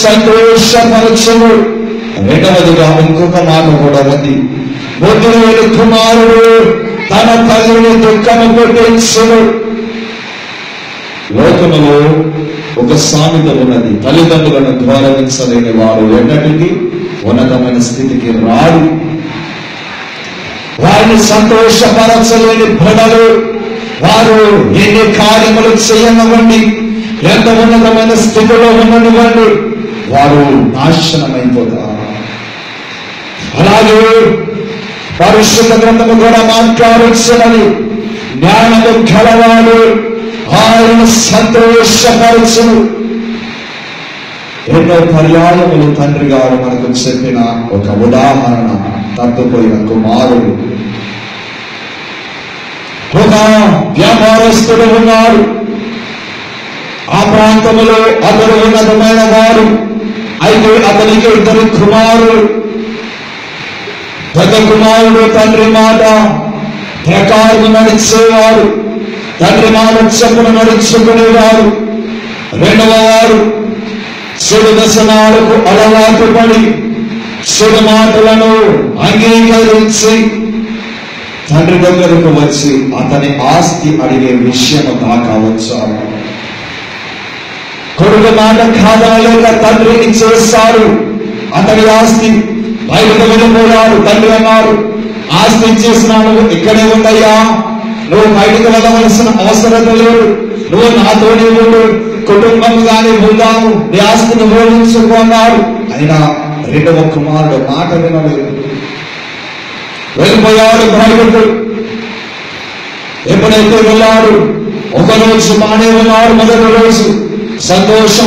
సంతోషపరచును. రెండవదిగా ఇంకొక మాట కూడా ఉంది. బుద్ధిలేని కుమారుడు తన తల్లిని దుఃఖము పుట్టించును. లోకములో ఒక సామెత ఉన్నది, తల్లిదండ్రులను గౌరవించలేని వారు ఎన్నటికీ ఉన్నతమైన స్థితికి రాడు. వారిని సంతోషపరచలేని బిడ్డలు వారు ఎన్ని కార్యములు చేయనివ్వండి, ఎంత ఉన్నతమైన స్థితిలో ఉండనివ్వండి, వారు నాశనమైపోతారు. అలాగే పరిశుద్ధ గ్రంథము కూడా మాట్లాడుతున్నది, జ్ఞానము గలవాడు ఆయన సంతోషపరచును. ఎన్నో పర్యాయములు తండ్రి గారు మనకు చెప్పిన ఒక ఉదాహరణ, తప్పిపోయిన కుమారుడు. ఒక వ్యాపారస్తుడు ఉన్నాడు. ఆ ప్రాంతంలో అతడు ఉన్నతమైన వాడు. అయితే అతనికి ఇద్దరు కుమారులు. పెద్ద కుమారుడు తండ్రి మాట ప్రకారం నడిచేవాడు, తండ్రి మాట చెప్పును నడుచుకునేవాడు. రెండవ వాడు చెడు వ్యసనాలకు అలవాటు పడి చెడు మాటలను అంగీకరించి తండ్రి దగ్గరకు వచ్చి అతని ఆస్తి అడిగే విషయం దాకా వచ్చారు. కొడుకు మాట కాదనలేక తండ్రి ఇచ్చేస్తారు. అతని ఆస్తి బయటకు వెళ్ళిపోయాడు. తండ్రి అన్నారు, ఆస్తి ఇచ్చేసినాను, ఇక్కడే ఉందయ్యా, నువ్వు బయటకు వెళ్ళవలసిన అవసరం లేదు, నువ్వు నాతోనే ఉండు, కుటుంబంగానే ఉందాము, నీ ఆస్తిని ఓడించుకున్నాడు. అయినా రెండవ కుమారుడు మాట వినలేదు, వెళ్ళిపోయాడు బయటకు. ఎప్పుడైతే వెళ్ళాడు, ఒక రోజు బానే ఉన్నాడు, మొదటి రోజు సంతోషం